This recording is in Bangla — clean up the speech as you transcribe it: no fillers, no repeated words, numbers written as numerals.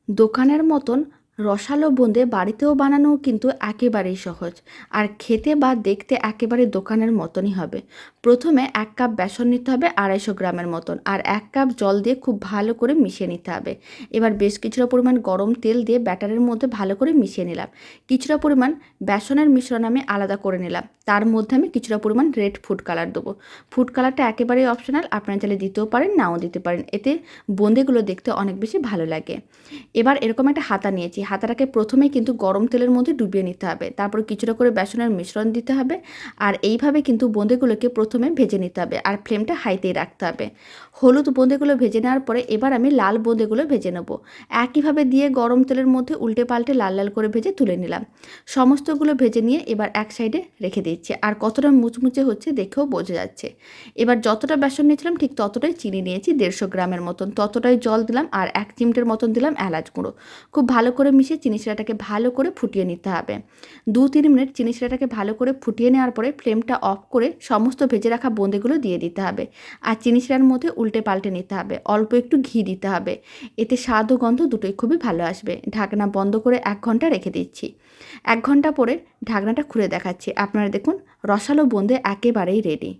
দোকানের মতন রসালো বোঁদে বাড়িতেও বানানো কিন্তু একেবারেই সহজ, আর খেতে বা দেখতে একেবারে দোকানের মতনই হবে। প্রথমে 1 কাপ বেসন নিতে হবে 250 গ্রামের মতন, আর 1 কাপ জল দিয়ে খুব ভালো করে মিশিয়ে নিতে হবে। এবার বেশ কিছুটা পরিমাণ গরম তেল দিয়ে ব্যাটারের মধ্যে ভালো করে মিশিয়ে নিলাম। কিছুটা পরিমাণ বেসনের মিশ্রণ আমি আলাদা করে নিলাম, তার মধ্যে আমি কিছুটা পরিমাণ রেড ফুড কালার দেবো। ফুড কালারটা একেবারেই অপশনাল, আপনারা চাইলে দিতেও পারেন, নাও দিতে পারেন, এতে বোঁদেগুলো দেখতে অনেক বেশি ভালো লাগে। এবার এরকম একটা হাতা নিয়েছি, হাতাটাকে প্রথমেই কিন্তু গরম তেলের মধ্যে ডুবিয়ে নিতে হবে, তারপর কিছুটা করে বেসনের মিশ্রণ দিতে হবে, আর এইভাবে কিন্তু বোঁদেগুলোকে প্রথমে ভেজে নিতে হবে, আর ফ্লেমটা হাইতেই রাখতে হবে। হলুদ বোঁদেগুলো ভেজে নেওয়ার পরে এবার আমি লাল বোঁদেগুলো ভেজে নেব। একইভাবে দিয়ে গরম তেলের মধ্যে উল্টে পাল্টে লাল লাল করে ভেজে তুলে নিলাম। সমস্তগুলো ভেজে নিয়ে এবার এক সাইডে রেখে দিচ্ছি, আর কতটা মুচমুচে হচ্ছে দেখেও বোঝা যাচ্ছে। এবার যতটা বেসন নিয়েছিলাম ঠিক ততটাই চিনি নিয়েছি 150 গ্রামের মতন, ততটাই জল দিলাম, আর 1 চিমটের মতন দিলাম এলাচ গুঁড়ো। খুব ভালো করে মিশিয়ে চিনি শিরাটাকে ভালো করে ফুটিয়ে নিতে হবে। 2-3 মিনিট চিনি শিরাটাকে ভালো করে ফুটিয়ে নেওয়ার পরে ফ্লেমটা অফ করে সমস্ত ভেজে রাখা বোঁদেগুলো দিয়ে দিতে হবে, আর চিনি শিরার মধ্যে উল্টে পাল্টে নিতে হবে। অল্প একটু ঘি দিতে হবে, এতে স্বাদ ও গন্ধ দুটোই খুবই ভালো আসবে। ঢাকনা বন্ধ করে 1 ঘন্টা রেখে দিচ্ছি। 1 ঘন্টা পরে ঢাকনাটা খুলে দেখাচ্ছি, আপনারা দেখুন রসালো বোঁদে একেবারেই রেডি।